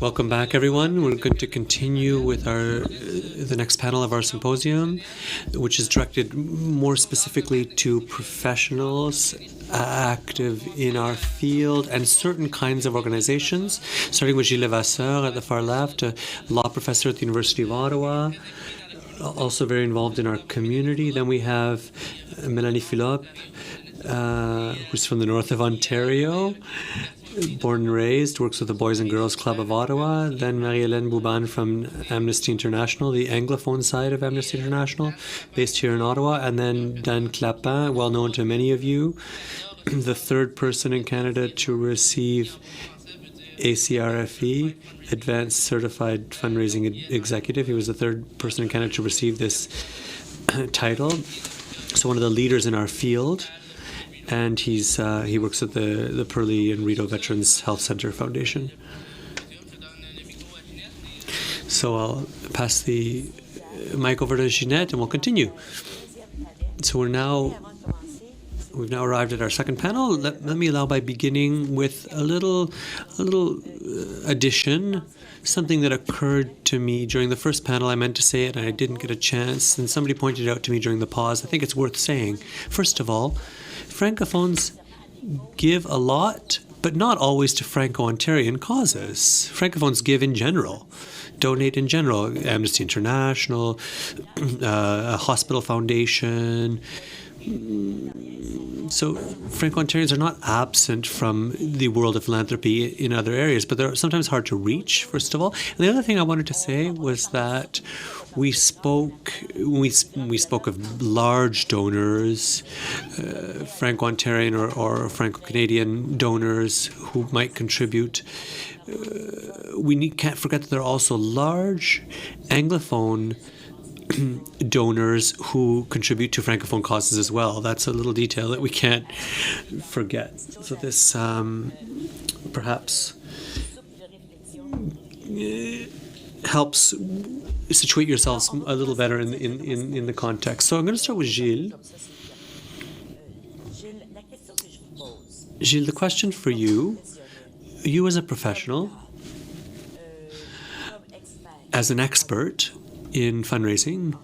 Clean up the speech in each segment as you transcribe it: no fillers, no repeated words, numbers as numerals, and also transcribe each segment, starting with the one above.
Welcome back, everyone. We're going to continue with the next panel of our symposium, which is directed more specifically to professionals active in our field and certain kinds of organizations, starting with Gilles LeVasseur at the far left, a law professor at the University of Ottawa, also very involved in our community. Then we have Mélanie Fulop, who's from the north of Ontario, born and raised, works with the Boys and Girls Club of Ottawa. Then Marie-Hélène Boubane from Amnesty International, the Anglophone side of Amnesty International, based here in Ottawa. And then Dan Clapin, well known to many of you, the third person in Canada to receive ACFRE, Advanced Certified Fundraising Executive. He was the third person in Canada to receive this title. So one of the leaders in our field. And he works at the Perley and Rideau Veterans Health Center Foundation. So I'll pass the mic over to Ginette, and we'll continue. So we've now arrived at our second panel. Let me allow by beginning with a little addition, something that occurred to me during the first panel. I meant to say it, and I didn't get a chance. And somebody pointed it out to me during the pause. I think it's worth saying. First of all, Francophones give a lot, but not always to Franco-Ontarian causes. Francophones give in general, donate in general. Amnesty International, a hospital foundation. So Franco-Ontarians are not absent from the world of philanthropy in other areas, but they're sometimes hard to reach, first of all. And the other thing I wanted to say was that we spoke of large donors, Franco-Ontarian or Franco-Canadian donors who might contribute. Can't forget that there are also large Anglophone donors who contribute to Francophone causes as well. That's a little detail that we can't forget. So this perhaps helps situate yourselves a little better in the context. So I'm going to start with Gilles. Gilles, the question for you as a professional, as an expert in fundraising,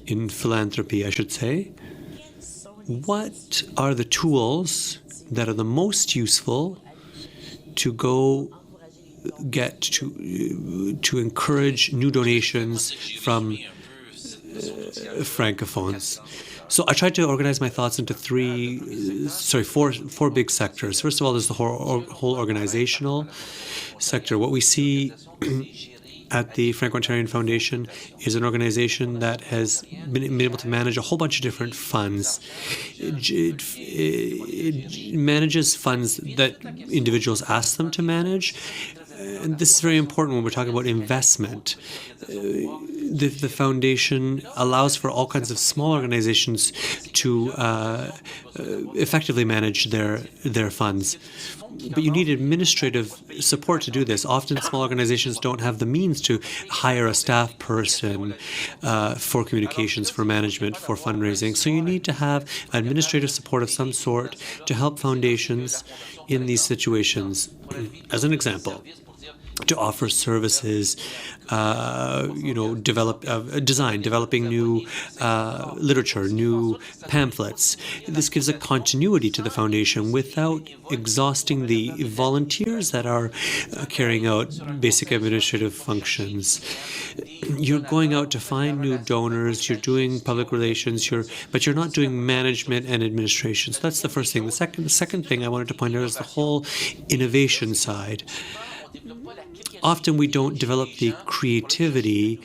in philanthropy, I should say, what are the tools that are the most useful to go get to encourage new donations from Francophones? So I tried to organize my thoughts into four big sectors. First of all, there's the whole organizational sector. What we see at the Franco-Ontarian Foundation is an organization that has been able to manage a whole bunch of different funds. It manages funds that individuals ask them to manage. And this is very important when we're talking about investment. The foundation allows for all kinds of small organizations to effectively manage their funds. But you need administrative support to do this. Often small organizations don't have the means to hire a staff person for communications, for management, for fundraising. So you need to have administrative support of some sort to help foundations in these situations. As an example, to offer services, developing new literature, new pamphlets. This gives a continuity to the foundation without exhausting the volunteers that are carrying out basic administrative functions. You're going out to find new donors, you're doing public relations, but you're not doing management and administration. So that's the first thing. The second thing I wanted to point out is the whole innovation side. Often we don't develop the creativity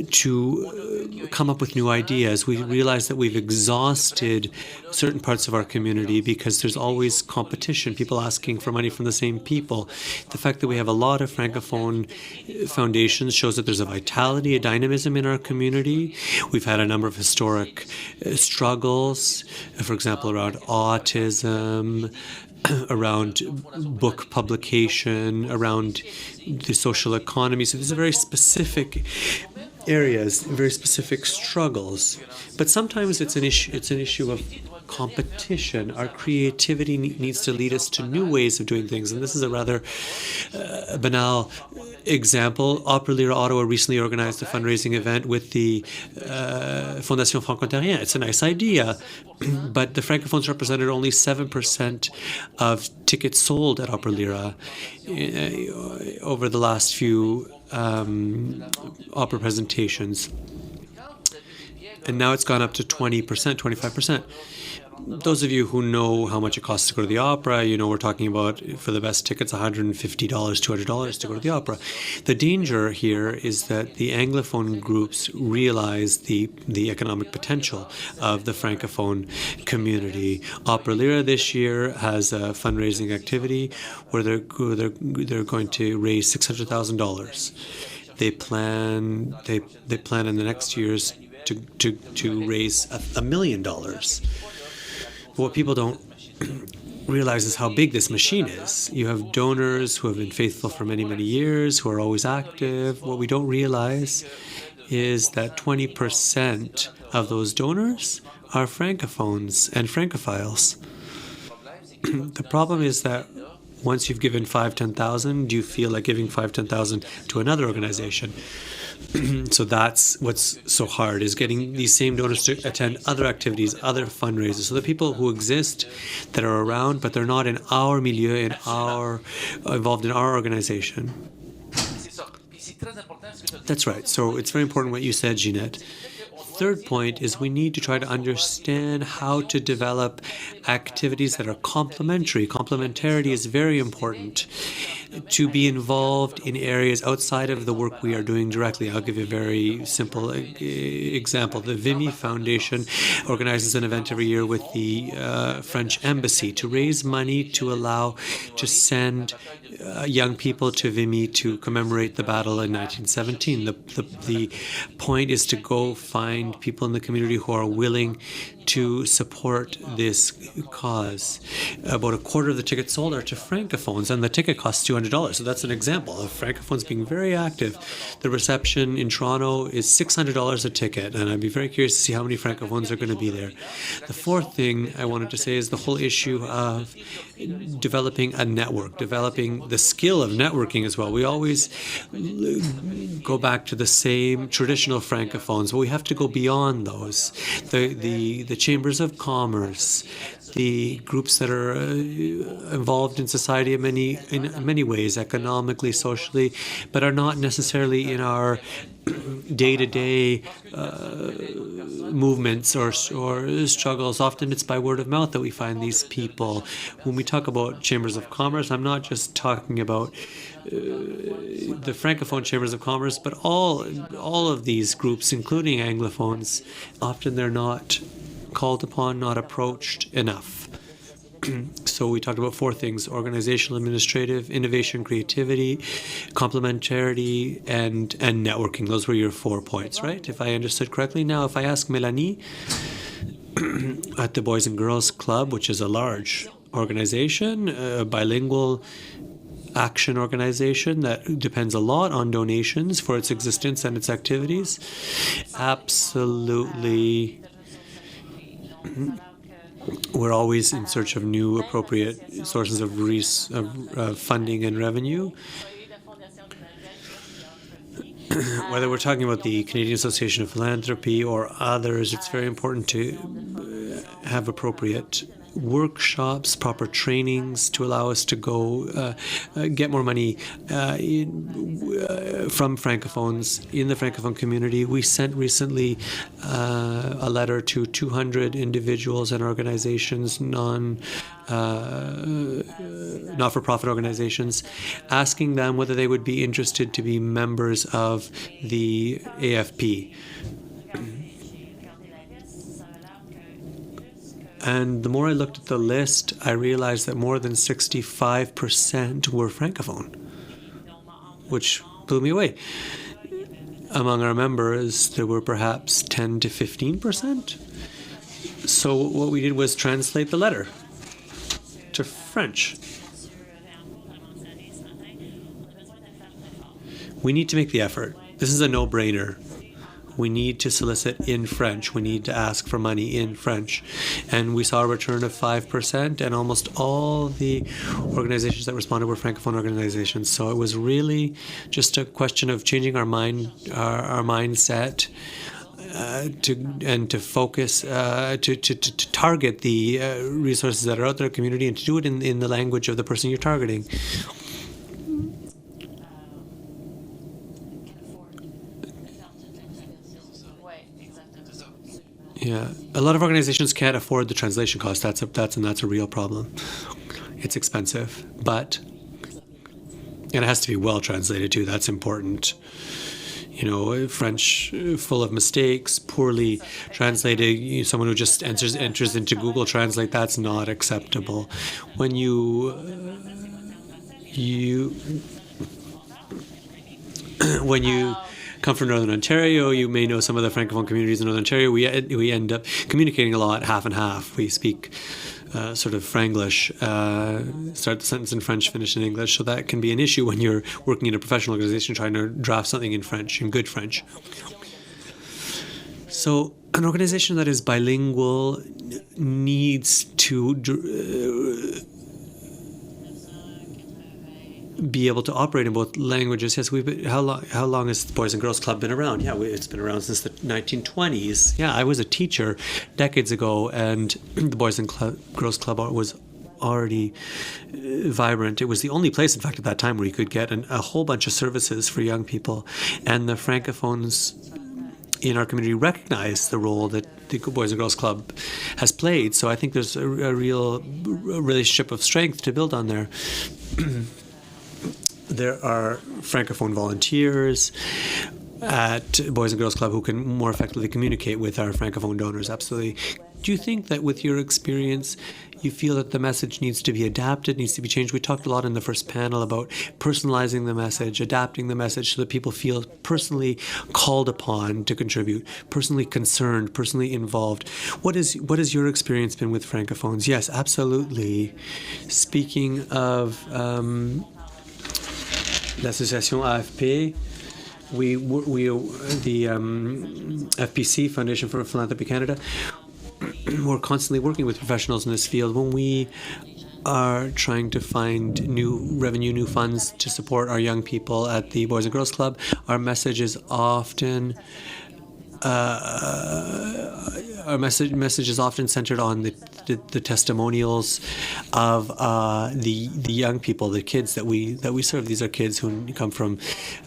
to come up with new ideas. We realize that we've exhausted certain parts of our community because there's always competition, people asking for money from the same people. The fact that we have a lot of Francophone foundations shows that there's a vitality, a dynamism in our community. We've had a number of historic struggles, for example, around autism, around book publication, around the social economy. So these are very specific areas, very specific struggles. But sometimes it's an issue of competition. Our creativity needs to lead us to new ways of doing things. And this is a rather banal example. Opera Lira Ottawa recently organized a fundraising event with the Fondation Franco-Ontarian. It's a nice idea, but the Francophones represented only 7% of tickets sold at Opera Lira over the last few opera presentations. And now it's gone up to 20%, 25%. Those of you who know how much it costs to go to the opera, you know we're talking about, for the best tickets, $150, $200 to go to the opera. The danger here is that the Anglophone groups realize the economic potential of the Francophone community. Opera Lira this year has a fundraising activity where they're going to raise $600,000. They plan in the next years to raise $1 million. But what people don't realize is how big this machine is. You have donors who have been faithful for many, many years, who are always active. What we don't realize is that 20% of those donors are Francophones and Francophiles. The problem is that once you've given 5,000-10,000, do you feel like giving 5,000-10,000 to another organization? So that's what's so hard, is getting these same donors to attend other activities, other fundraisers. So the people who exist that are around, but they're not in our milieu, involved in our organization. That's right. So it's very important what you said, Ginette. Third point is we need to try to understand how to develop activities that are complementary. Complementarity is very important. To be involved in areas outside of the work we are doing directly. I'll give you a very simple example. The Vimy Foundation organizes an event every year with the French Embassy to raise money to allow to send young people to Vimy to commemorate the battle in 1917. The point is to go find people in the community who are willing to support this cause. About a quarter of the tickets sold are to Francophones, and the ticket costs $200. So that's an example of Francophones being very active. The reception in Toronto is $600 a ticket, and I'd be very curious to see how many Francophones are going to be there. The fourth thing I wanted to say is the whole issue of developing a network, developing the skill of networking as well. We always go back to the same traditional Francophones, but we have to go beyond those. The chambers of commerce, the groups that are involved in society in many ways, economically, socially, but are not necessarily in our day-to-day movements or struggles. Often it's by word of mouth that we find these people. When we talk about chambers of commerce, I'm not just talking about the Francophone chambers of commerce, but all of these groups, including Anglophones. Often they're not called upon, not approached enough. So we talked about four things: organizational, administrative, innovation, creativity, complementarity, and networking. Those were your 4 points, right? If I understood correctly. Now, if I ask Mélanie at the Boys and Girls Club, which is a large organization, a bilingual action organization that depends a lot on donations for its existence and its activities, absolutely. We're always in search of new appropriate sources of funding and revenue. Whether we're talking about the Canadian Association of Philanthropy or others, it's very important to have appropriate workshops, proper trainings to allow us to go get more money from Francophones in the Francophone community. We sent recently a letter to 200 individuals and organizations, not-for-profit organizations, asking them whether they would be interested to be members of the AFP. And the more I looked at the list, I realized that more than 65% were Francophone, which blew me away. Among our members, there were perhaps 10 to 15%. So what we did was translate the letter to French. We need to make the effort. This is a no-brainer. We need to solicit in French. We need to ask for money in French. And we saw a return of 5%, and almost all the organizations that responded were Francophone organizations. So it was really just a question of changing our mindset to focus, to target the resources that are out there in the community, and to do it in the language of the person you're targeting. Yeah, a lot of organizations can't afford the translation cost. That's a real problem. It's expensive, and it has to be well translated too. That's important. You know, French full of mistakes, poorly translated. Someone who just enters into Google Translate, that's not acceptable. When when you come from Northern Ontario, you may know some of the Francophone communities in Northern Ontario. We end up communicating a lot, half and half. We speak sort of Franglish, start the sentence in French, finish in English. So that can be an issue when you're working in a professional organization trying to draft something in French, in good French. So an organization that is bilingual needs to be able to operate in both languages. Yes, how long has the Boys and Girls Club been around? Yeah, it's been around since the 1920s. Yeah, I was a teacher decades ago, and the Boys and Girls Club was already vibrant. It was the only place, in fact, at that time where you could get a whole bunch of services for young people. And the Francophones in our community recognize the role that the Boys and Girls Club has played. So I think there's a real relationship of strength to build on there. There are Francophone volunteers at Boys and Girls Club who can more effectively communicate with our Francophone donors, absolutely. Do you think that with your experience, you feel that the message needs to be adapted, needs to be changed? We talked a lot in the first panel about personalizing the message, adapting the message so that people feel personally called upon to contribute, personally concerned, personally involved. What is your experience been with Francophones? Yes, absolutely. Speaking of l'association AFP, the FPC, Foundation for Philanthropy Canada, we're constantly working with professionals in this field. When we are trying to find new funds to support our young people at the Boys and Girls Club, our message is often centered on the testimonials of the young people, the kids that we serve. These are kids who come from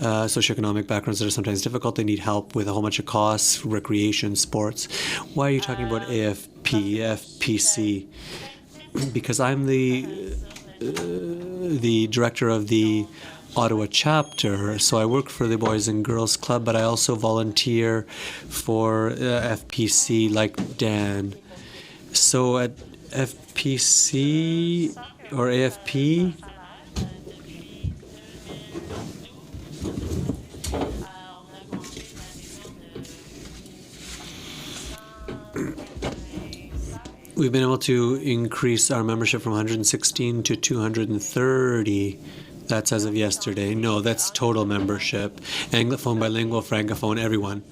socioeconomic backgrounds that are sometimes difficult. They need help with a whole bunch of costs, recreation, sports. Why are you talking about AFP, FPC? Because I'm the director of the Ottawa chapter, so I work for the Boys and Girls Club, but I also volunteer for FPC like Dan. So at FPC or AFP, we've been able to increase our membership from 116 to 230. That's as of yesterday. No, that's total membership. Anglophone, bilingual, Francophone, everyone.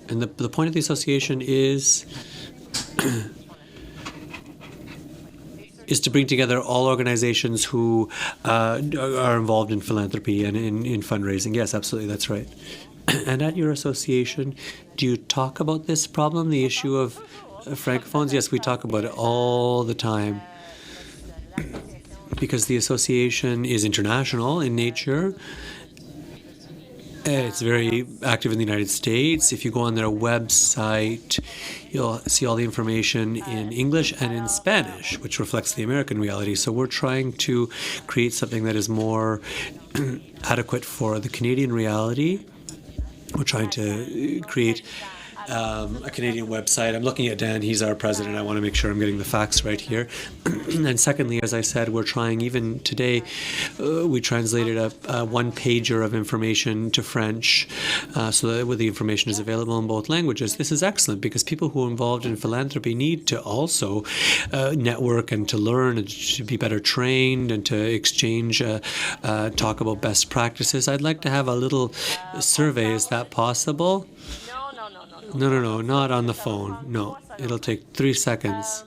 And the point of the association is to bring together all organizations who are involved in philanthropy and in fundraising. Yes, absolutely, that's right. And at your association, do you talk about this problem, the issue of Francophones? Yes, we talk about it all the time. Because the association is international in nature. It's very active in the United States. If you go on their website, you'll see all the information in English and in Spanish, which reflects the American reality. So we're trying to create something that is more adequate for the Canadian reality. We're trying to create a Canadian website. I'm looking at Dan, he's our president. I want to make sure I'm getting the facts right here. And secondly, as I said, we're trying, even today, we translated a one-pager of information to French so that the information is available in both languages. This is excellent because people who are involved in philanthropy need to also network and to learn and to be better trained and to exchange, talk about best practices. I'd like to have a little survey. Is that possible? No, not on the phone. No, it'll take 3 seconds.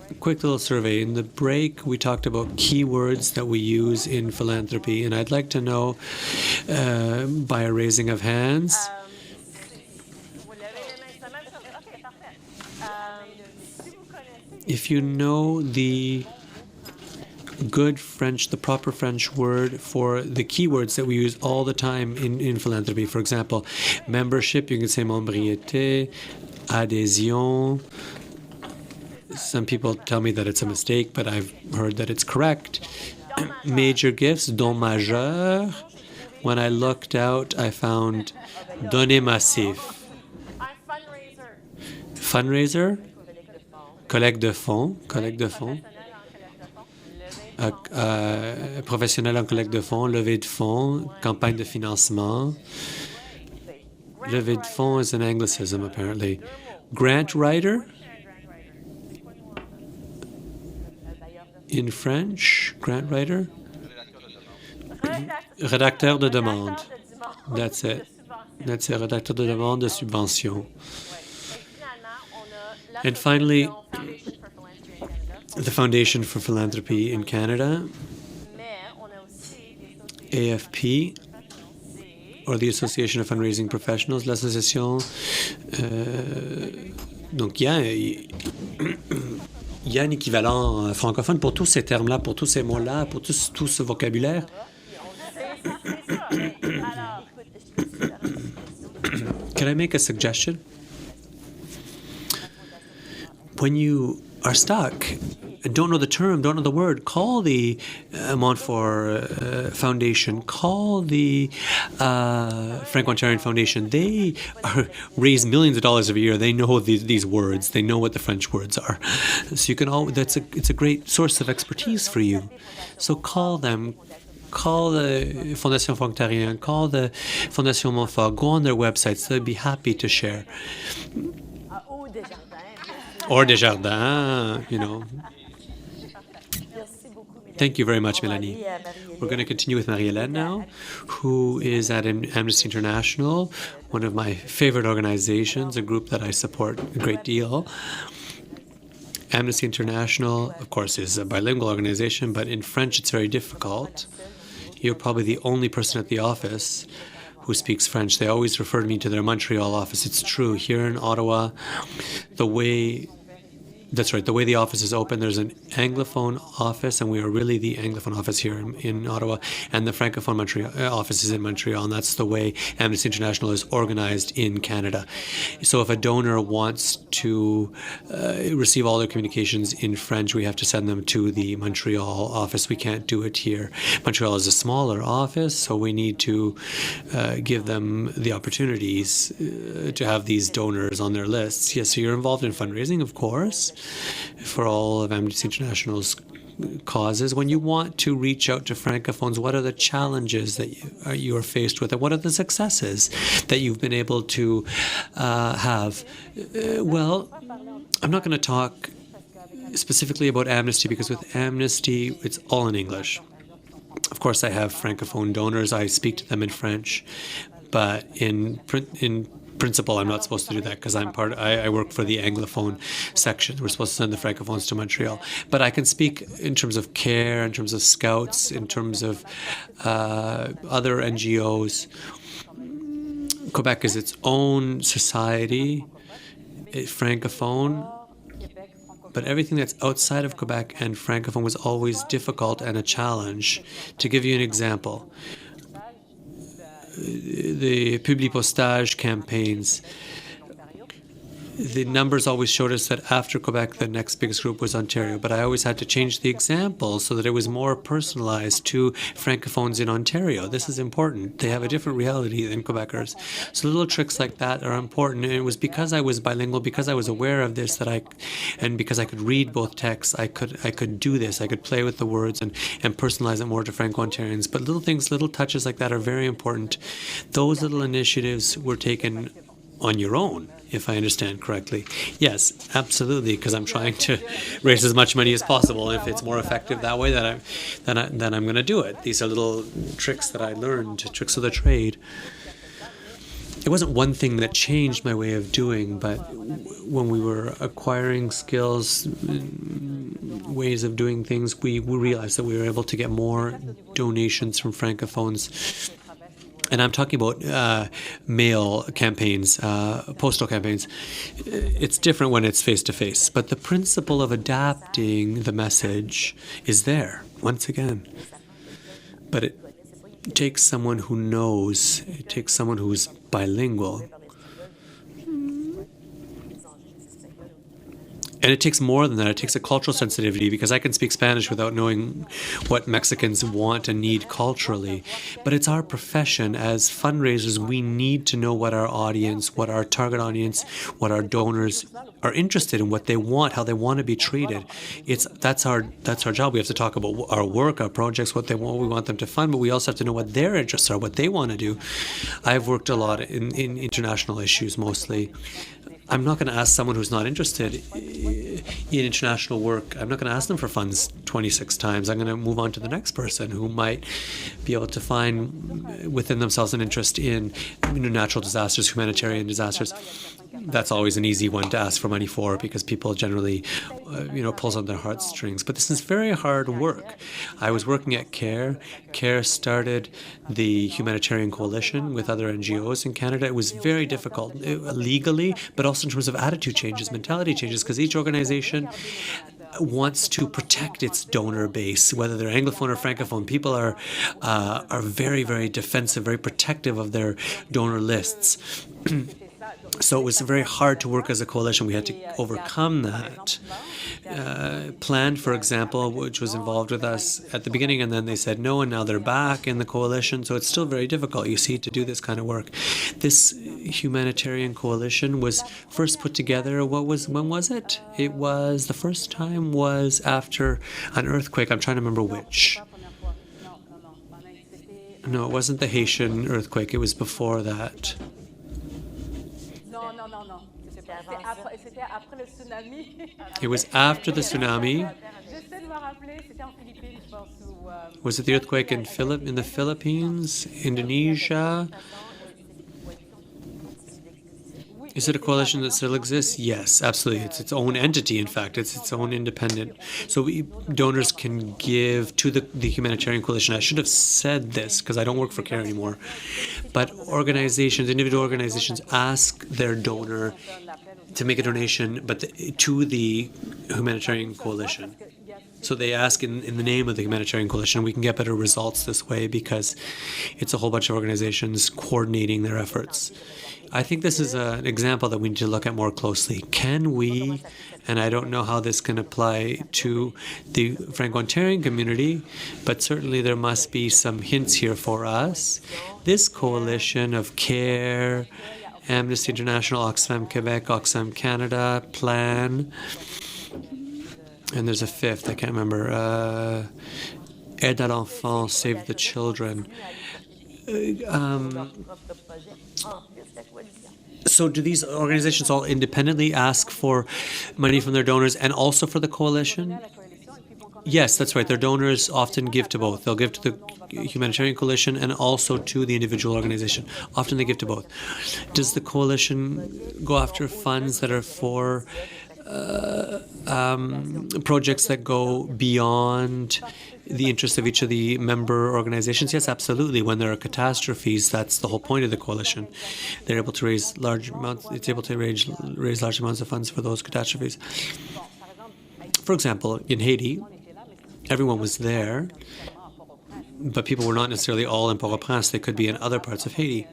A quick little survey. In the break, we talked about keywords that we use in philanthropy, and I'd like to know by a raising of hands. If you know the good French, the proper French word for the keywords that we use all the time in philanthropy. For example, membership, you can say membriété, adhésion. Some people tell me that it's a mistake, but I've heard that it's correct. Major gifts, don majeur. When I looked out, I found donné massif. Fundraiser, collecte de fonds, professionnel en collecte de fonds, levée de fonds, campagne de financement. Levée de fonds is an anglicism, apparently. Grant writer? In French, grant writer? Rédacteur de demande. That's it. That's it, rédacteur de demande de subvention. And finally, the Foundation for Philanthropy in Canada, AFP, or the Association of Fundraising Professionals, l'association. Donc, il y a un équivalent francophone pour tous ces termes-là, pour tous ces mots-là, pour tout ce vocabulaire. Can I make a suggestion? When you are stuck and don't know the term, don't know the word, call the Montfort Foundation, call the Franco-Ontarian Foundation. They raise millions of dollars every year. They know these words. They know what the French words are. So you can it's a great source of expertise for you. So call them. Call the Fondation Franco-Ontarian, call the Fondation Montfort, go on their websites. They'll be happy to share. Or Desjardins, you know. Thank you very much, Mélanie. We're going to continue with Marie-Hélène now, who is at Amnesty International, one of my favorite organizations, a group that I support a great deal. Amnesty International, of course, is a bilingual organization, but in French it's very difficult. You're probably the only person at the office who speaks French. They always refer me to their Montreal office. It's true. Here in Ottawa, the way the office is open, there's an Anglophone office, and we are really the Anglophone office here in Ottawa, and the Francophone office is in Montreal, and that's the way Amnesty International is organized in Canada. So if a donor wants to receive all their communications in French, we have to send them to the Montreal office. We can't do it here. Montreal is a smaller office, so we need to give them the opportunities to have these donors on their lists. Yes, so you're involved in fundraising, of course, for all of Amnesty International's causes. When you want to reach out to Francophones, what are the challenges that you are faced with, and what are the successes that you've been able to have? Well, I'm not going to talk specifically about Amnesty, because with Amnesty, it's all in English. Of course, I have Francophone donors. I speak to them in French, but in principle, I'm not supposed to do that because I work for the Anglophone section. We're supposed to send the Francophones to Montreal. But I can speak in terms of care, in terms of scouts, in terms of other NGOs. Quebec is its own society, Francophone, but everything that's outside of Quebec and Francophone was always difficult and a challenge. To give you an example, the publipostage campaigns. the numbers always showed us that after Quebec, the next biggest group was Ontario. But I always had to change the example so that it was more personalized to Francophones in Ontario. This is important. They have a different reality than Quebecers. So little tricks like that are important. And it was because I was bilingual, because I was aware of this, and because I could read both texts, I could do this. I could play with the words and personalize it more to Franco-Ontarians. But little things, little touches like that are very important. Those little initiatives were taken on your own, if I understand correctly. Yes, absolutely, because I'm trying to raise as much money as possible. If it's more effective that way, then I'm going to do it. These are little tricks that I learned, tricks of the trade. It wasn't one thing that changed my way of doing, but when we were acquiring skills, ways of doing things, we realized that we were able to get more donations from Francophones. And I'm talking about mail campaigns, postal campaigns. It's different when it's face-to-face, but the principle of adapting the message is there, once again. But it takes someone who knows, it takes someone who's bilingual. And it takes more than that. It takes a cultural sensitivity, because I can speak Spanish without knowing what Mexicans want and need culturally. But it's our profession. As fundraisers, we need to know what our audience, what our target audience, what our donors are interested in, what they want, how they want to be treated. That's our job. We have to talk about our work, our projects, what they want, we want them to fund, but we also have to know what their interests are, what they want to do. I've worked a lot in international issues mostly. I'm not going to ask someone who's not interested in international work, I'm not going to ask them for funds 26 times. I'm going to move on to the next person who might be able to find within themselves an interest in natural disasters, humanitarian disasters. That's always an easy one to ask for money for, because people generally, pulls on their heartstrings. But this is very hard work. I was working at CARE. CARE started the Humanitarian Coalition with other NGOs in Canada. It was very difficult legally, but also in terms of attitude changes, mentality changes, because each organization wants to protect its donor base, whether they're Anglophone or Francophone. People are very, very defensive, very protective of their donor lists. So it was very hard to work as a coalition. We had to overcome that. Plan, for example, which was involved with us at the beginning, and then they said no, and now they're back in the coalition. So it's still very difficult, you see, to do this kind of work. This humanitarian coalition was first put together, when was it? It was, the first time was after an earthquake. I'm trying to remember which. No, it wasn't the Haitian earthquake. It was before that. It was after the tsunami. Was it the earthquake in the Philippines, Indonesia? Is it a coalition that still exists? Yes, absolutely. It's its own entity, in fact. It's its own independent. So donors can give to the humanitarian coalition. I should have said this because I don't work for CARE anymore. But individual organizations ask their donor to make a donation, but to the humanitarian coalition. So they ask in the name of the humanitarian coalition. We can get better results this way because it's a whole bunch of organizations coordinating their efforts. I think this is an example that we need to look at more closely. Can we, and I don't know how this can apply to the Franco-Ontarian community, but certainly there must be some hints here for us. This coalition of CARE, Amnesty International, Oxfam Quebec, Oxfam Canada, Plan, and there's a fifth, I can't remember, Aide à l'enfant, Save the Children. So do these organizations all independently ask for money from their donors and also for the coalition? Yes, that's right. Their donors often give to both. They'll give to the humanitarian coalition and also to the individual organization. Often they give to both. Does the coalition go after funds that are for projects that go beyond the interest of each of the member organizations? Yes, absolutely. When there are catastrophes, that's the whole point of the coalition. They're able to raise large amounts. It's able to raise large amounts of funds for those catastrophes. For example, in Haiti, everyone was there, but people were not necessarily all in Port-au-Prince. They could be in other parts of Haiti.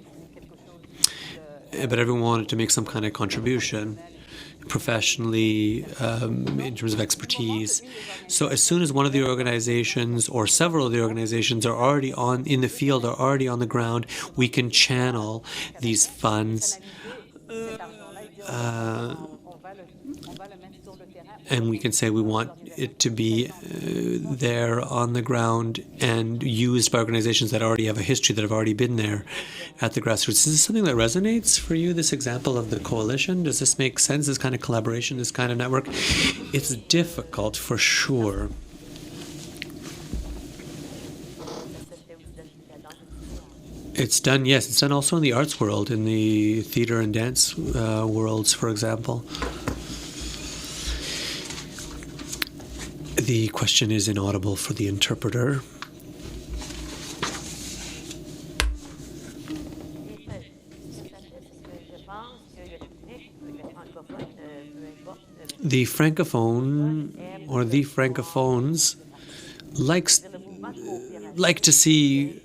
But everyone wanted to make some kind of contribution. professionally, in terms of expertise. So as soon as one of the organizations or several of the organizations are already in the field, are already on the ground, we can channel these funds and we can say we want it to be there on the ground and used by organizations that already have a history, that have already been there at the grassroots. Is this something that resonates for you, this example of the coalition? Does this make sense, this kind of collaboration, this kind of network? It's difficult for sure. It's done, yes, it's done also in the arts world, in the theater and dance worlds, for example. The question is inaudible for the interpreter. The Francophone or the Francophones like to see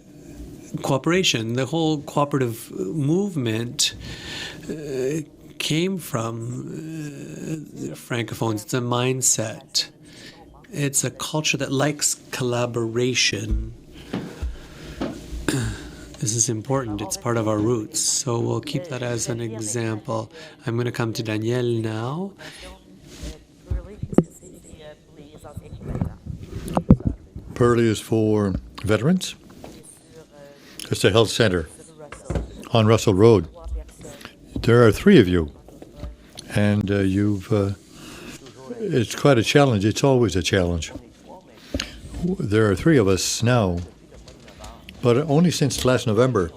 cooperation. The whole cooperative movement came from Francophones. It's a mindset. It's a culture that likes collaboration. This is important. It's part of our roots. So we'll keep that as an example. I'm going to come to Danielle now. Perley is for veterans. It's a health center on Russell Road. There are 3 of you, and it's quite a challenge. It's always a challenge. There are 3 of us now, but only since last November.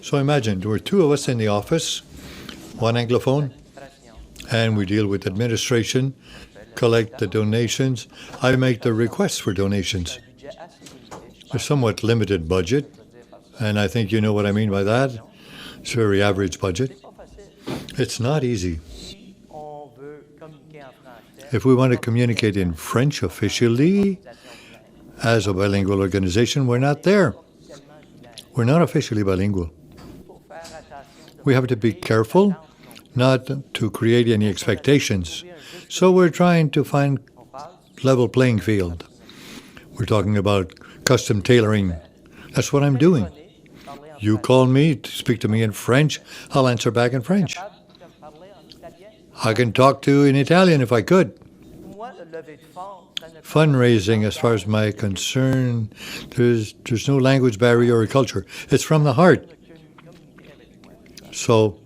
So imagine, there were 2 of us in the office, 1 Anglophone, and we deal with administration, collect the donations. I make the requests for donations. A somewhat limited budget, and I think you know what I mean by that. It's a very average budget. It's not easy. If we want to communicate in French officially, as a bilingual organization, we're not there. We're not officially bilingual. We have to be careful not to create any expectations. So we're trying to find level playing field. We're talking about custom tailoring. That's what I'm doing. You call me to speak to me in French, I'll answer back in French. I can talk to you in Italian if I could. Fundraising, as far as my concern, there's no language barrier or culture. It's from the heart. So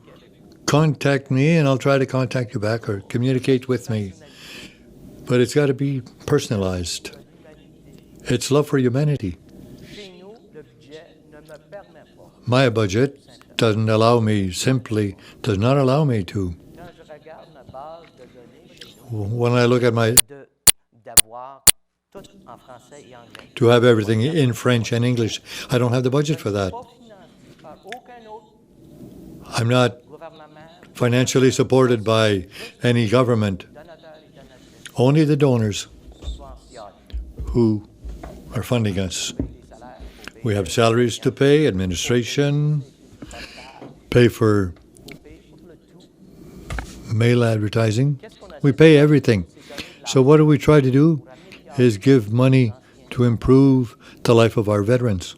contact me and I'll try to contact you back or communicate with me. But it's got to be personalized. It's love for humanity. My budget does not allow me to. When I look at to have everything in French and English, I don't have the budget for that. I'm not financially supported by any government. Only the donors who are funding us. We have salaries to pay, administration, pay for mail advertising. We pay everything. So what do we try to do is give money to improve the life of our veterans.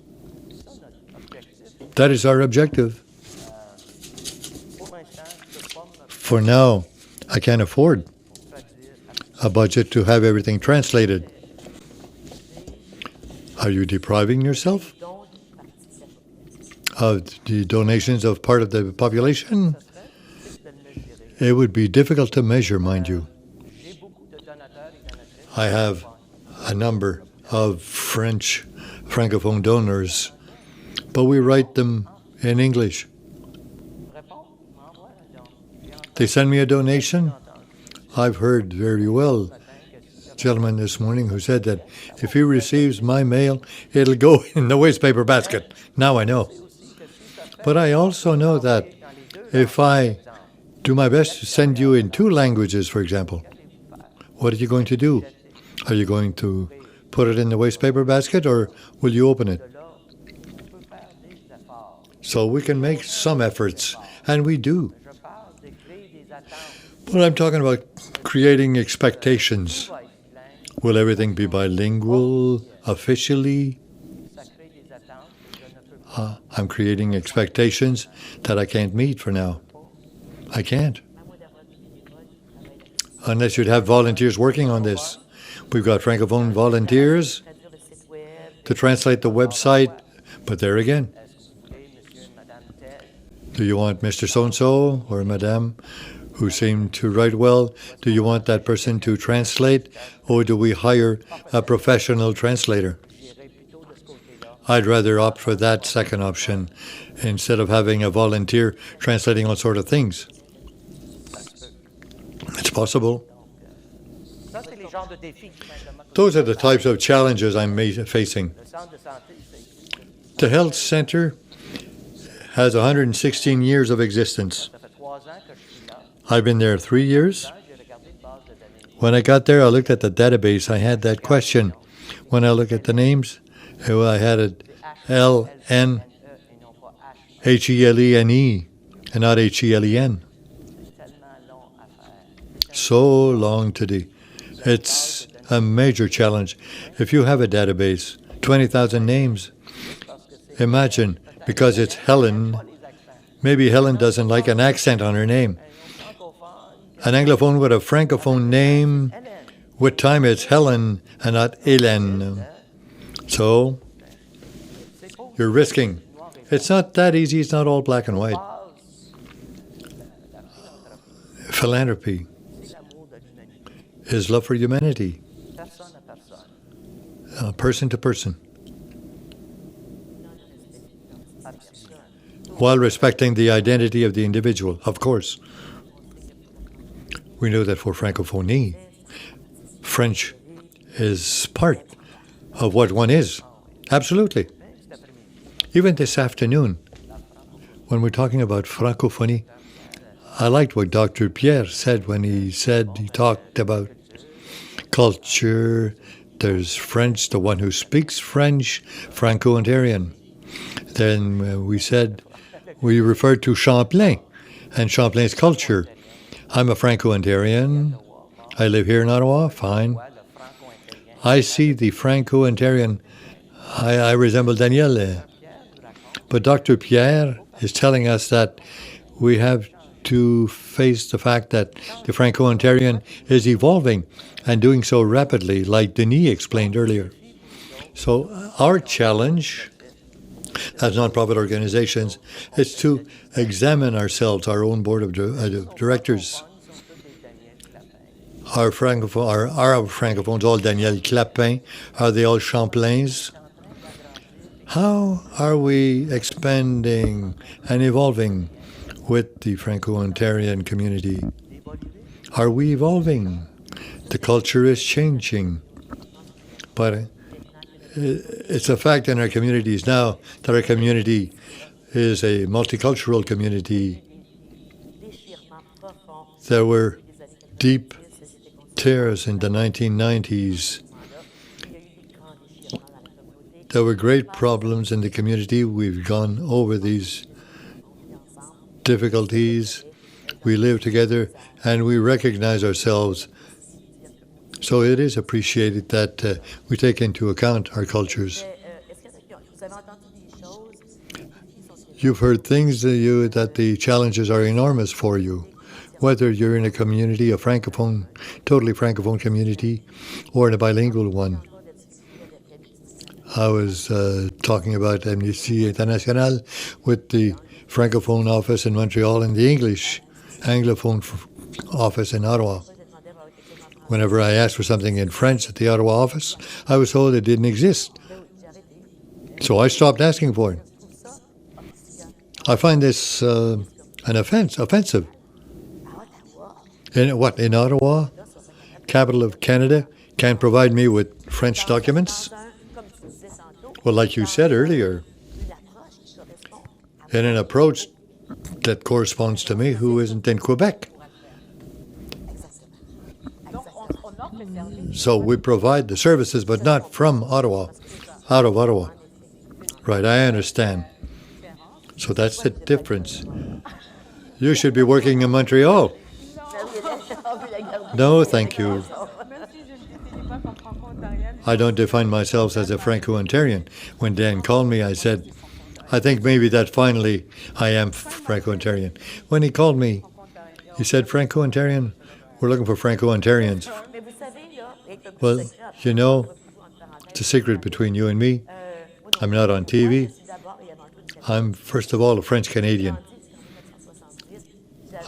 That is our objective. For now, I can't afford a budget to have everything translated. Are you depriving yourself of the donations of part of the population? It would be difficult to measure, mind you. I have a number of French Francophone donors, but we write them in English. They send me a donation. I've heard very well a gentleman this morning who said that if he receives my mail, it'll go in the wastepaper basket. Now I know. But I also know that if I do my best to send you in 2 languages, for example, what are you going to do? Are you going to put it in the wastepaper basket or will you open it? So we can make some efforts, and we do. But I'm talking about creating expectations. Will everything be bilingual officially? I'm creating expectations that I can't meet for now. I can't. Unless you'd have volunteers working on this. We've got Francophone volunteers to translate the website, but there again. Do you want Mr. So-and-so or Madame who seem to write well? Do you want that person to translate, or do we hire a professional translator? I'd rather opt for that second option instead of having a volunteer translating all sorts of things. It's possible. Those are the types of challenges I'm facing. The health center has 116 years of existence. I've been there 3 years. When I got there, I looked at the database. I had that question. When I look at the names, I had it L-N-H-E-L-E-N-E and not H-E-L-E-N. So long today. It's a major challenge. If you have a database, 20,000 names, imagine, because it's Helen, maybe Helen doesn't like an accent on her name. An Anglophone with a Francophone name, with time it's Helen and not Hélène. So, you're risking. It's not that easy, it's not all black and white. Philanthropy is love for humanity, person to person, while respecting the identity of the individual, of course. We know that for Francophonie, French is part of what one is. Absolutely. Even this afternoon, when we're talking about Francophonie, I liked what Dr. Pierre said when he talked about culture. There's French, the one who speaks French, Franco-Ontarian. Then we referred to Champlain and Champlain's culture. I'm a Franco-Ontarian. I live here in Ottawa, fine. I see the Franco-Ontarian. I resemble Danielle. But Dr. Pierre is telling us that we have to face the fact that the Franco-Ontarian is evolving and doing so rapidly, like Denis explained earlier. So our challenge as nonprofit organizations is to examine ourselves, our own board of directors. Are our Francophones all Daniel Clapin? Are they all Champlains? How are we expanding and evolving with the Franco-Ontarian community? Are we evolving? The culture is changing. But it's a fact in our communities now that our community is a multicultural community. There were deep tears in the 1990s. There were great problems in the community. We've gone over these difficulties. We live together and we recognize ourselves. So it is appreciated that we take into account our cultures. You've heard things that the challenges are enormous for you, whether you're in a community, a Francophone, totally Francophone community, or in a bilingual one. I was talking about Amnesty International with the Francophone office in Montreal and the English Anglophone office in Ottawa. Whenever I asked for something in French at the Ottawa office, I was told it didn't exist. So I stopped asking for it. I find this offensive. In Ottawa, capital of Canada, can't provide me with French documents? Well, like you said earlier, in an approach that corresponds to me who isn't in Quebec. So we provide the services, but not from Ottawa, out of Ottawa. Right, I understand. So that's the difference. You should be working in Montreal. No, thank you. I don't define myself as a Franco-Ontarian. When Dan called me, I said, I think maybe that finally I am Franco-Ontarian. When he called me, he said, Franco-Ontarian, we're looking for Franco-Ontarians. Well, you know, it's a secret between you and me. I'm not on TV. I'm, first of all, a French-Canadian.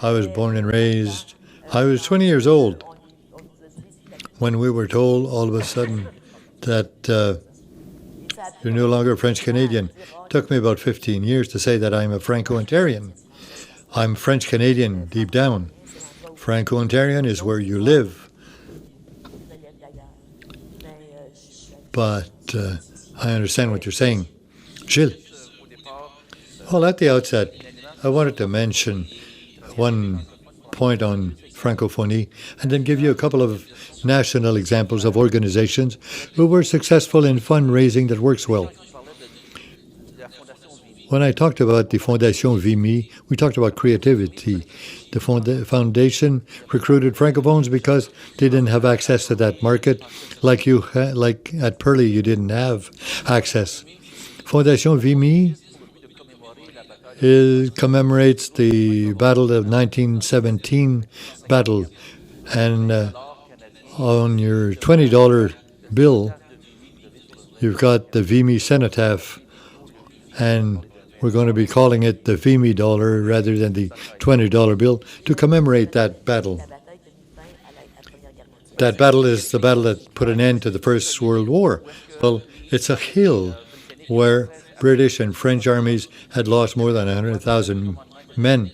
I was born and raised. I was 20 years old when we were told all of a sudden that you're no longer a French-Canadian. It took me about 15 years to say that I'm a Franco-Ontarian. I'm French-Canadian deep down. Franco-Ontarian is where you live. But I understand what you're saying. Gilles? Well, at the outset, I wanted to mention one point on Francophonie and then give you a couple of national examples of organizations who were successful in fundraising that works well. When I talked about the Fondation Vimy, we talked about creativity. The foundation recruited Francophones because they didn't have access to that market. Like at Perley, you didn't have access. Fondation Vimy commemorates the Battle of 1917 battle. And on your $20 bill, you've got the Vimy cenotaph. And we're going to be calling it the Vimy dollar rather than the $20 bill to commemorate that battle. That battle is the battle that put an end to the First World War. Well, it's a hill where British and French armies had lost more than 100,000 men.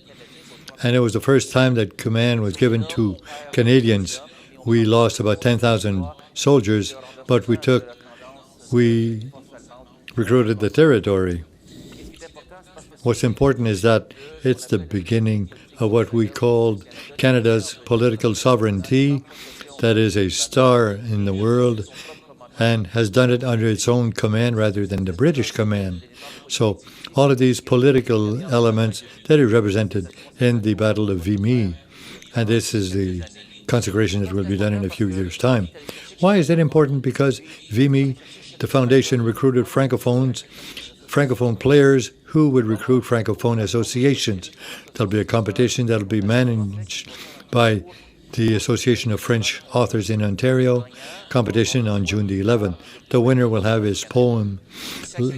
And it was the first time that command was given to Canadians. We lost about 10,000 soldiers, but we recruited the territory. What's important is that it's the beginning of what we called Canada's political sovereignty, that is a star in the world and has done it under its own command rather than the British command. So all of these political elements that are represented in the Battle of Vimy, and this is the consecration that will be done in a few years' time. Why is that important? Because Vimy, the foundation, recruited Francophone players who would recruit Francophone associations. There'll be a competition that'll be managed by the Association of French Authors in Ontario, competition on June the 11th. The winner will have his poem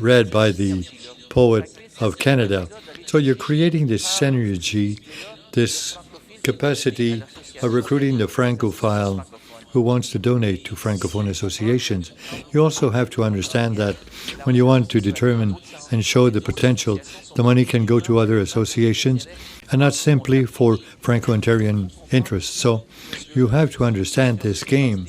read by the poet of Canada. So you're creating this synergy, this capacity of recruiting the Francophile who wants to donate to Francophone associations. You also have to understand that when you want to determine and show the potential, the money can go to other associations and not simply for Franco-Ontarian interests. So you have to understand this game.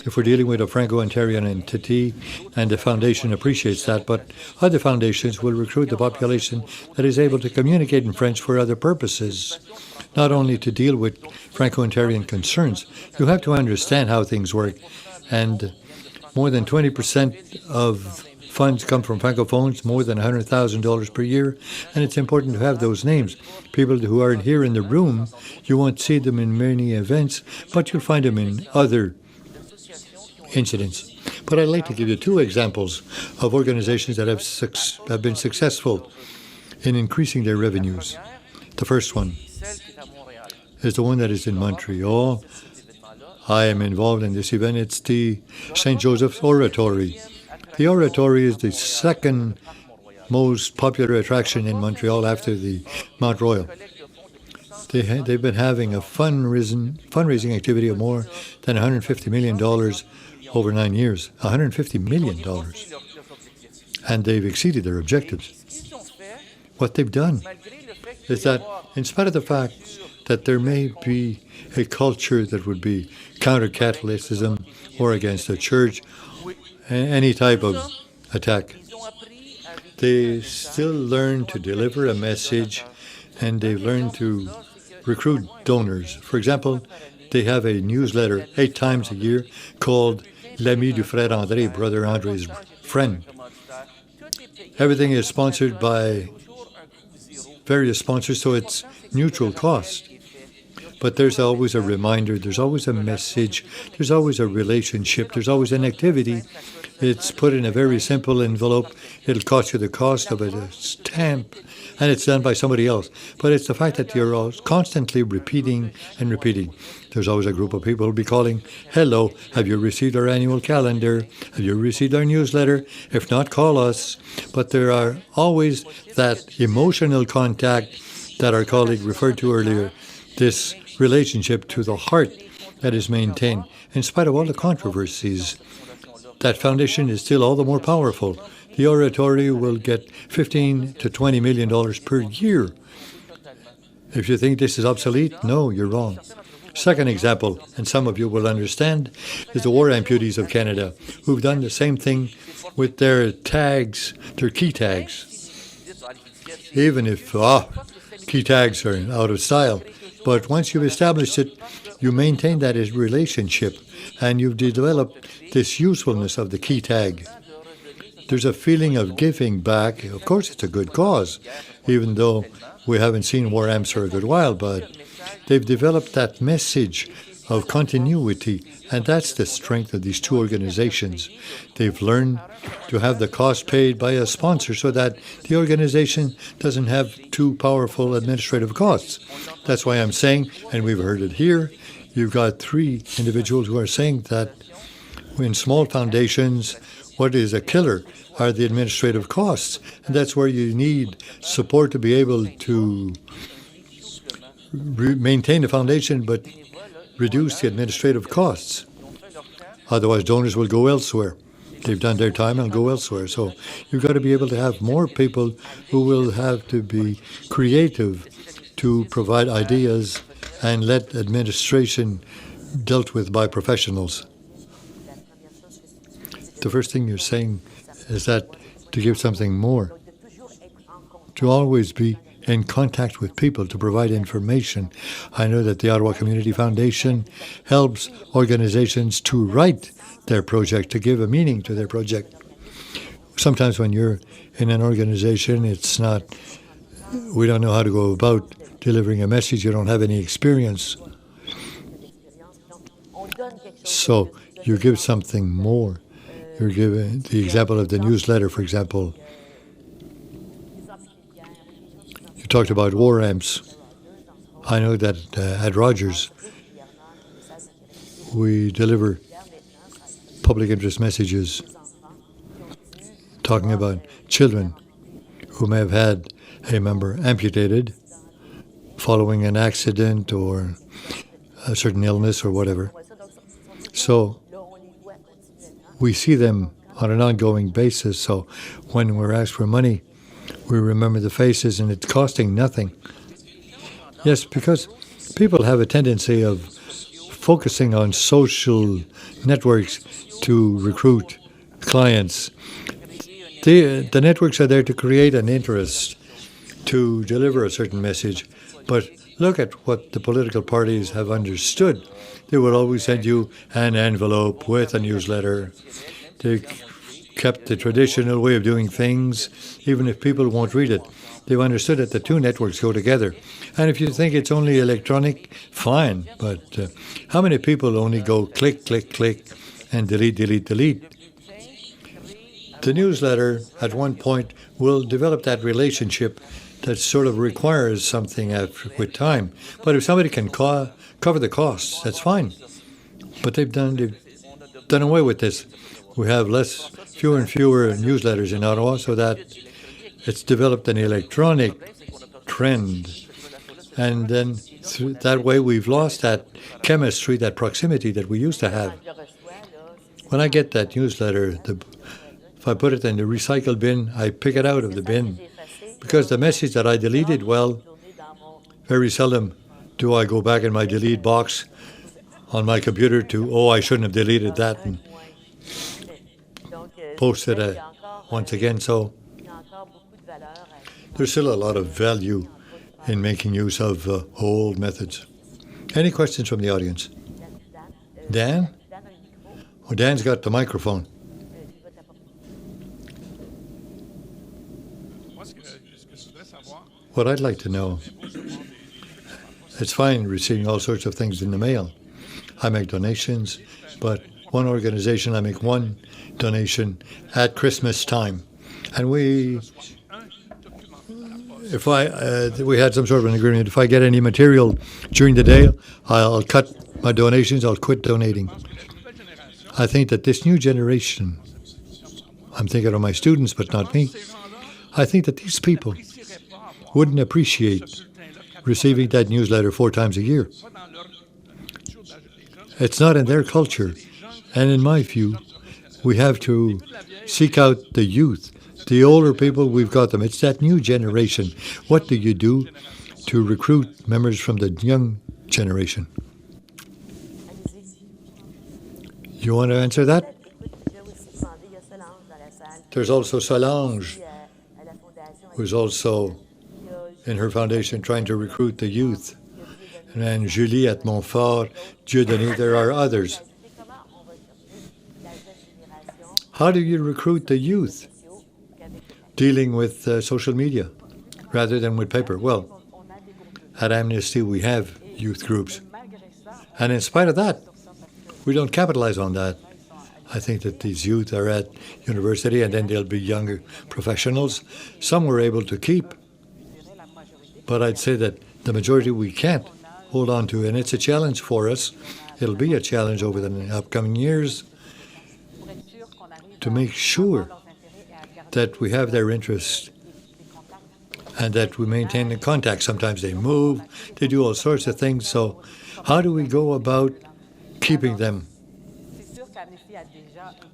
If we're dealing with a Franco-Ontarian entity, and the foundation appreciates that, but other foundations will recruit the population that is able to communicate in French for other purposes, not only to deal with Franco-Ontarian concerns. You have to understand how things work. And more than 20% of funds come from Francophones, more than $100,000 per year, and it's important to have those names. People who aren't here in the room, you won't see them in many events, but you'll find them in other incidents. But I'd like to give you two examples of organizations that have been successful in increasing their revenues. The first one is the one that is in Montreal. I am involved in this event. It's the St. Joseph's Oratory. The Oratory is the second most popular attraction in Montreal after the Mount Royal. They've been having a fundraising activity of more than $150 million over 9 years. $150 million. And they've exceeded their objectives. What they've done is that, in spite of the fact that there may be a culture that would be counter-Catholicism or against the church, any type of attack, they still learn to deliver a message, and they've learned to recruit donors. For example, they have a newsletter 8 times a year called L'Ami du Frère André, Brother André's friend. Everything is sponsored by various sponsors, so it's neutral cost. but there's always a reminder, there's always a message, there's always a relationship, there's always an activity. It's put in a very simple envelope. It'll cost you the cost of a stamp, and it's done by somebody else. But it's the fact that you're constantly repeating and repeating. There's always a group of people who'll be calling, hello, have you received our annual calendar? Have you received our newsletter? If not, call us. But there are always that emotional contact that our colleague referred to earlier, this relationship to the heart that is maintained. In spite of all the controversies, that foundation is still all the more powerful. The oratory will get $15 to $20 million per year. If you think this is obsolete, no, you're wrong. Second example, and some of you will understand, is the War Amputees of Canada, who've done the same thing with their tags, their key tags. Even if key tags are out of style, but once you've established it, you maintain that as relationship, and you've developed this usefulness of the key tag. There's a feeling of giving back. Of course, it's a good cause, even though we haven't seen war amps for a good while, but they've developed that message of continuity, and that's the strength of these two organizations. They've learned to have the cost paid by a sponsor so that the organization doesn't have too powerful administrative costs. That's why I'm saying, and we've heard it here, you've got three individuals who are saying that in small foundations, what is a killer are the administrative costs. And that's where you need support to be able to maintain the foundation but reduce the administrative costs. Otherwise, donors will go elsewhere. They've done their time and go elsewhere. So you've got to be able to have more people who will have to be creative to provide ideas and let administration dealt with by professionals. The first thing you're saying is that to give something more, to always be in contact with people, to provide information. I know that the Ottawa Community Foundation helps organizations to write their project, to give a meaning to their project. Sometimes when you're in an organization, it's not, we don't know how to go about delivering a message, you don't have any experience. So you give something more. You're giving the example of the newsletter, for example. You talked about war amps. I know that at Rogers, we deliver public interest messages talking about children who may have had a member amputated following an accident or a certain illness or whatever. So we see them on an ongoing basis. So when we're asked for money, we remember the faces, and it's costing nothing. Yes, because people have a tendency of focusing on social networks to recruit clients. The networks are there to create an interest, to deliver a certain message. But look at what the political parties have understood. They will always send you an envelope with a newsletter. They kept the traditional way of doing things, even if people won't read it. They've understood that the two networks go together. And if you think it's only electronic, fine. But how many people only go click, click, click, and delete, delete, delete? The newsletter, at one point, will develop that relationship that sort of requires something with time. But if somebody can cover the costs, that's fine. But they've done away with this. We have fewer and fewer newsletters in Ottawa, so that it's developed an electronic trend. And then that way we've lost that chemistry, that proximity that we used to have. When I get that newsletter, if I put it in the recycle bin, I pick it out of the bin. Because the message that I deleted, well, very seldom do I go back in my delete box on my computer to, I shouldn't have deleted that, and post it once again. So there's still a lot of value in making use of old methods. Any questions from the audience? Dan? Oh, Dan's got the microphone. What I'd like to know It's fine receiving all sorts of things in the mail. I make donations, but one organization, I make one donation at Christmas time. And we had some sort of an agreement. If I get any material during the day, I'll cut my donations, I'll quit donating. I think that this new generation, I'm thinking of my students, but not me, I think that these people wouldn't appreciate receiving that newsletter 4 times a year. It's not in their culture. And in my view, we have to seek out the youth. The older people, we've got them. It's that new generation. What do you do to recruit members from the young generation? You want to answer that? There's also Solange, who's also in her foundation trying to recruit the youth. And Julie at Montfort, Dieudonné, there are others. How do you recruit the youth? Dealing with social media rather than with paper. Well, at Amnesty we have youth groups. And in spite of that, we don't capitalize on that. I think that these youth are at university and then they'll be younger professionals. Some we're able to keep, but I'd say that the majority we can't hold on to, and it's a challenge for us. It'll be a challenge over the upcoming years to make sure that we have their interest and that we maintain the contact. Sometimes they move, they do all sorts of things. So how do we go about keeping them?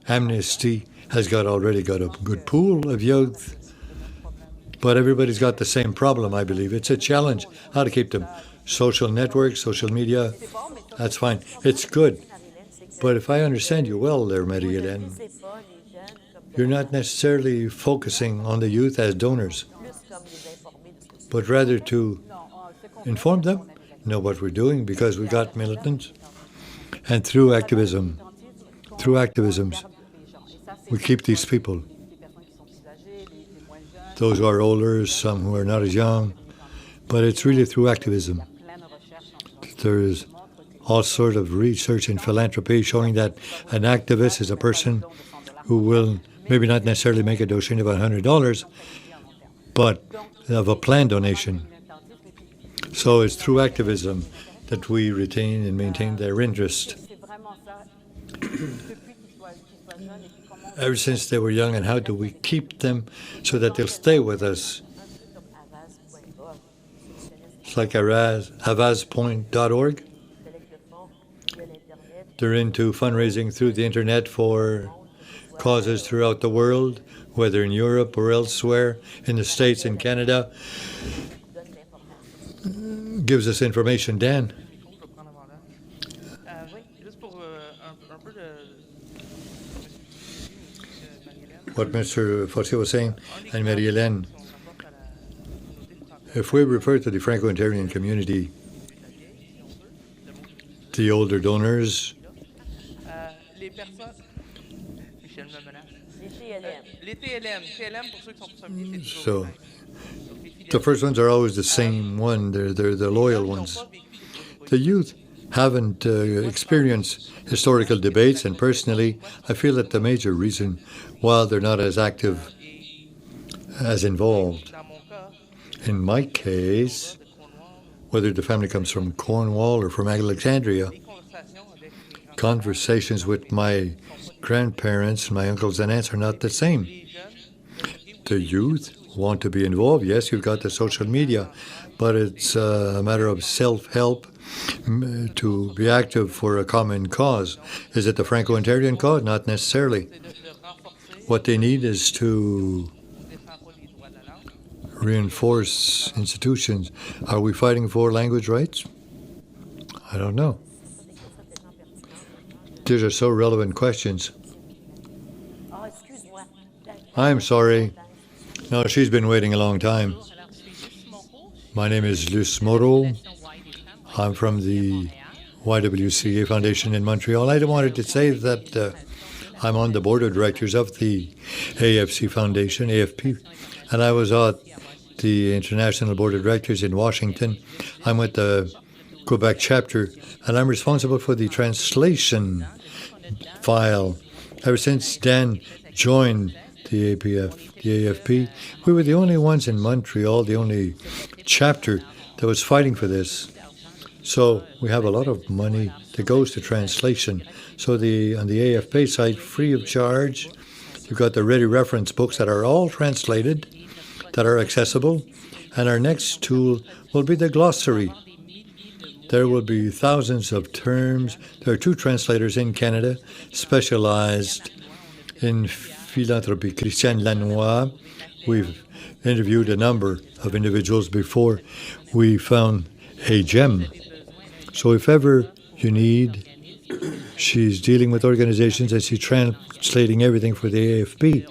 Amnesty has already got a good pool of youth, but everybody's got the same problem, I believe. It's a challenge how to keep them. Social networks, social media, that's fine. It's good. But if I understand you well there, Marie-Hélène, you're not necessarily focusing on the youth as donors, but rather to inform them, know what we're doing, because we got militants. And through activisms, we keep these people. Those who are older, some who are not as young, but it's really through activism. There's all sort of research in philanthropy showing that an activist is a person who will maybe not necessarily make a donation of $100, but of a planned donation. So it's through activism that we retain and maintain their interest. Ever since they were young, and how do we keep them so that they'll stay with us? It's like havaspoint.org. They're into fundraising through the internet for causes throughout the world, whether in Europe or elsewhere, in the States and Canada. Gives us information. Dan? What Mr. Fossé was saying, and Marie-Hélène, if we refer to the Franco-Ontarian community, the older donors, so the first ones are always the same one. They're the loyal ones. The youth haven't experienced historical debates, and personally, I feel that the major reason why they're not as active, as involved. In my case, whether the family comes from Cornwall or from Alexandria, conversations with my grandparents, my uncles and aunts are not the same. The youth want to be involved. Yes, you've got the social media, but it's a matter of self-help to be active for a common cause. Is it the Franco-Ontarian cause? Not necessarily. What they need is to reinforce institutions. Are we fighting for language rights? I don't know. These are so relevant questions. I'm sorry. No, she's been waiting a long time. My name is Luce Moreau. I'm from the YWCA Foundation in Montreal. I wanted to say that I'm on the board of directors of the AFC Foundation, AFP, and I was at the International Board of Directors in Washington. I'm with the Quebec chapter, and I'm responsible for the translation file. Ever since Dan joined the AFP, we were the only ones in Montreal, the only chapter that was fighting for this. So we have a lot of money that goes to translation. So on the AFP site, free of charge, you've got the ready reference books that are all translated, that are accessible, and our next tool will be the glossary. There will be thousands of terms. There are 2 translators in Canada specialized in philanthropy. Christiane Lanois, we've interviewed a number of individuals before we found a gem. So if ever you need, she's dealing with organizations and she's translating everything for the AFP.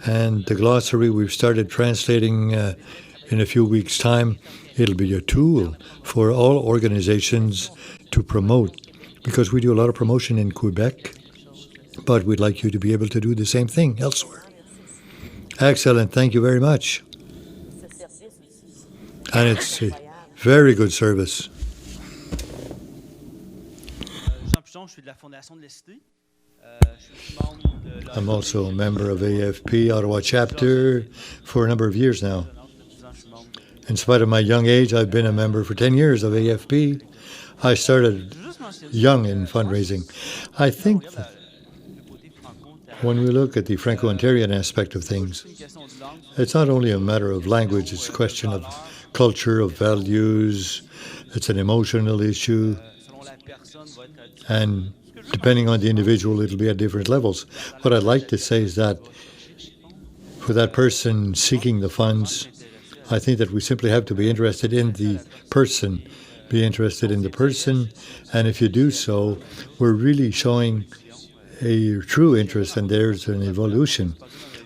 And the glossary we've started translating in a few weeks' time. It'll be a tool for all organizations to promote, because we do a lot of promotion in Quebec, but we'd like you to be able to do the same thing elsewhere. Excellent. Thank you very much. And it's a very good service. I'm also a member of AFP, Ottawa chapter, for a number of years now. In spite of my young age, I've been a member for 10 years of AFP. I started young in fundraising. I think that when we look at the Franco-Ontarian aspect of things, it's not only a matter of language, it's a question of culture, of values, it's an emotional issue, and depending on the individual, it'll be at different levels. What I'd like to say is that for that person seeking the funds, I think that we simply have to be interested in the person, and if you do so, we're really showing a true interest, and there's an evolution.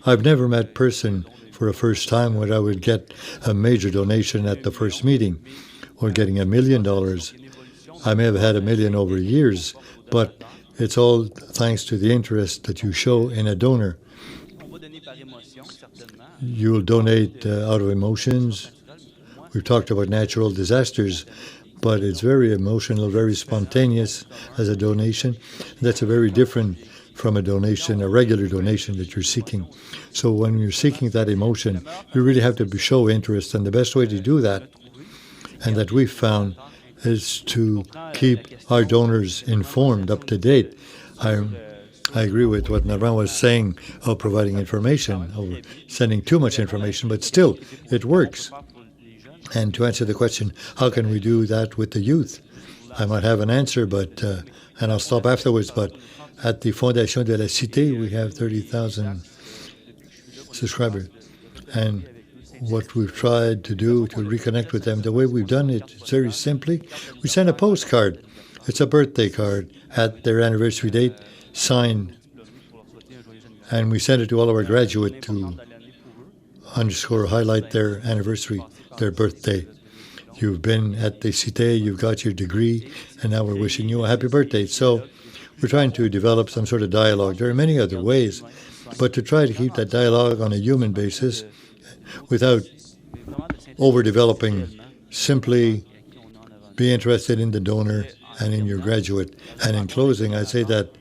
I've never met a person for a first time where I would get a major donation at the first meeting, or getting $1 million. I may have had $1 million over years, but it's all thanks to the interest that you show in a donor. You'll donate out of emotions. We've talked about natural disasters, but it's very emotional, very spontaneous as a donation. That's a very different from a donation, a regular donation that you're seeking. So when you're seeking that emotion, you really have to show interest, and the best way to do that, and that we've found, is to keep our donors informed, up to date. I agree with what Naran was saying of providing information, or sending too much information, but still, it works. And to answer the question, how can we do that with the youth? I might have an answer, but and I'll stop afterwards, but at the Fondation de la Cité, we have 30,000 subscribers. And what we've tried to do to reconnect with them, the way we've done it, it's very simply, we send a postcard. It's a birthday card at their anniversary date, signed, and we send it to all of our graduates to highlight their anniversary, their birthday. You've been at the Cité, you've got your degree, and now we're wishing you a happy birthday. So we're trying to develop some sort of dialogue. There are many other ways, but to try to keep that dialogue on a human basis without overdeveloping, simply be interested in the donor and in your graduate. And in closing, I say that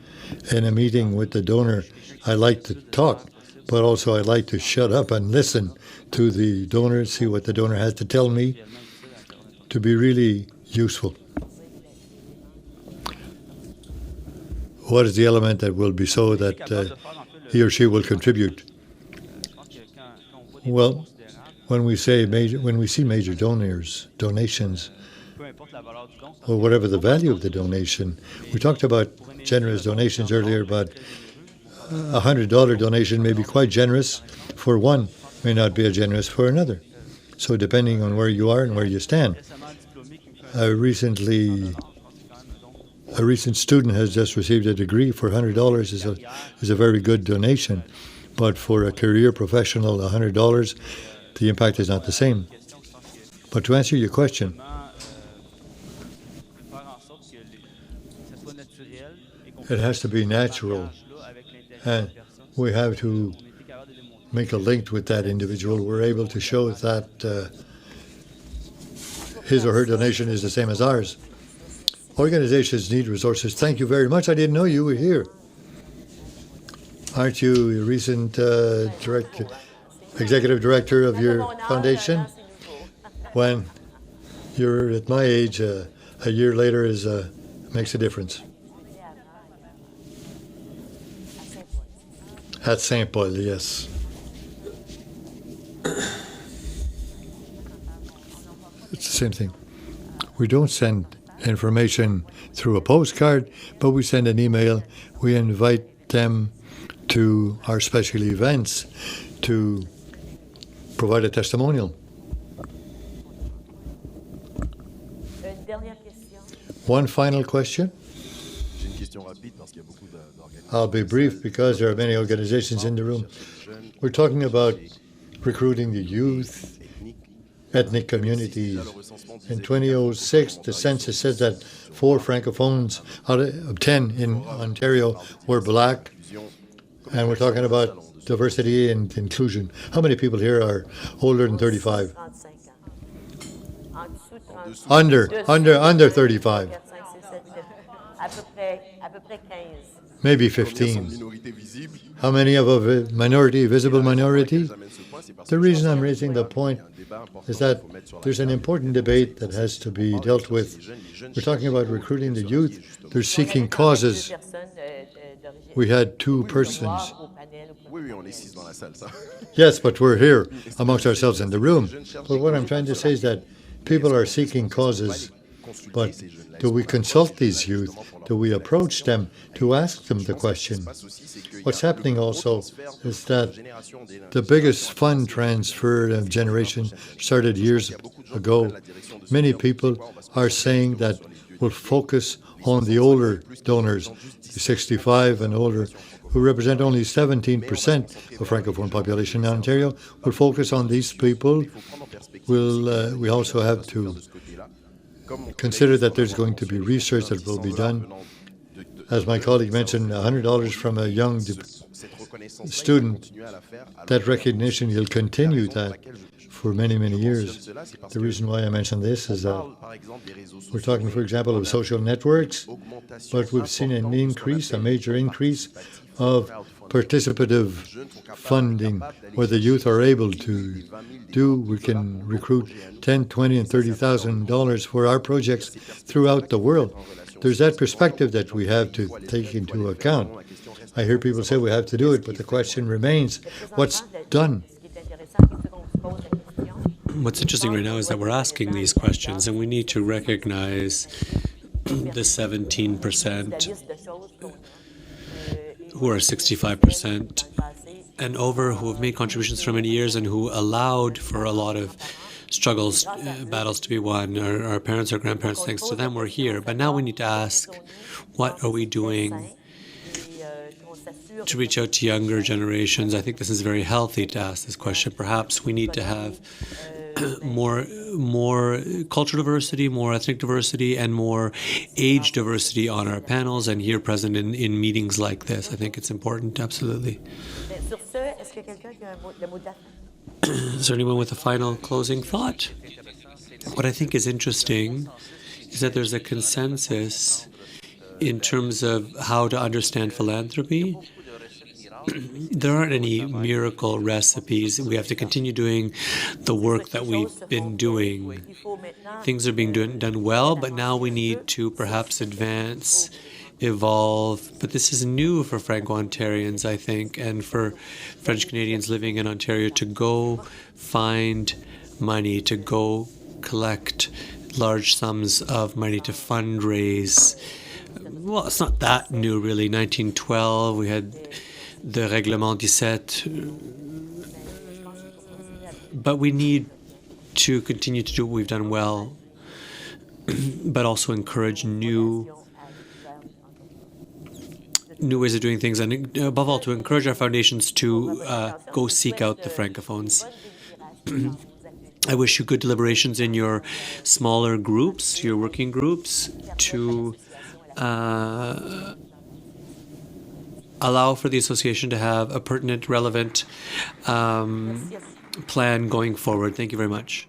in a meeting with the donor, I like to talk, but also I like to shut up and listen to the donor, see what the donor has to tell me, to be really useful. What is the element that will be so that he or she will contribute? Well, when we see major donations, or whatever the value of the donation, we talked about generous donations earlier, but a $100 donation may be quite generous for one, may not be as generous for another. So depending on where you are and where you stand. A recent student has just received a degree for $100 is a very good donation, but for a career professional, $100, the impact is not the same. But to answer your question, it has to be natural, and we have to make a link with that individual. We're able to show that his or her donation is the same as ours. Organizations need resources. Thank you very much. I didn't know you were here. Aren't you a recent executive director of your foundation? When you're at my age, a year later makes a difference. At St. Paul, yes. It's the same thing. We don't send information through a postcard, but we send an email. We invite them to our special events to provide a testimonial. One final question. I'll be brief because there are many organizations in the room. We're talking about recruiting the youth, ethnic communities. In 2006, the census says that 4 Francophones out of 10 in Ontario were black. And we're talking about diversity and inclusion. How many people here are older than 35? Under 35. Maybe 15. How many of a minority, visible minority? The reason I'm raising the point is that there's an important debate that has to be dealt with. We're talking about recruiting the youth. They're seeking causes. We had 2 persons. Yes, but we're here amongst ourselves in the room. But what I'm trying to say is that people are seeking causes, but do we consult these youth? Do we approach them to ask them the question? What's happening also is that the biggest fund transfer of generation started years ago. Many people are saying that we'll focus on the older donors, the 65 and older, who represent only 17% of Francophone population in Ontario. We'll focus on these people. We also have to consider that there's going to be research that will be done. As my colleague mentioned, $100 from a young student, that recognition, you'll continue that for many, many years. The reason why I mention this is that we're talking, for example, of social networks, but we've seen an increase, a major increase of participative funding where the youth are able to we can recruit $10,000, $20,000 and $30,000 for our projects throughout the world. There's that perspective that we have to take into account. I hear people say we have to do it, but the question remains, what's done? What's interesting right now is that we're asking these questions, and we need to recognize the 17% who are 65% and over, who have made contributions for many years and who allowed for a lot of struggles, battles to be won. Our parents, our grandparents, thanks to them, we're here. But now we need to ask, what are we doing to reach out to younger generations? I think this is very healthy to ask this question. Perhaps we need to have more cultural diversity, more ethnic diversity, and more age diversity on our panels and here present in meetings like this. I think it's important, absolutely. Is there anyone with a final closing thought? What I think is interesting is that there's a consensus in terms of how to understand philanthropy. There aren't any miracle recipes. We have to continue doing the work that we've been doing. Things are being done well, but now we need to perhaps advance, evolve. But this is new for Franco-Ontarians, I think, and for French Canadians living in Ontario to go find money, to go collect large sums of money to fundraise. Well, it's not that new, really. 1912, we had the Règlement 17, but we need to continue to do what we've done well, but also encourage new ways of doing things, and above all, to encourage our foundations to go seek out the Francophones. I wish you good deliberations in your smaller groups, your working groups, to allow for the association to have a pertinent, relevant plan going forward. Thank you very much.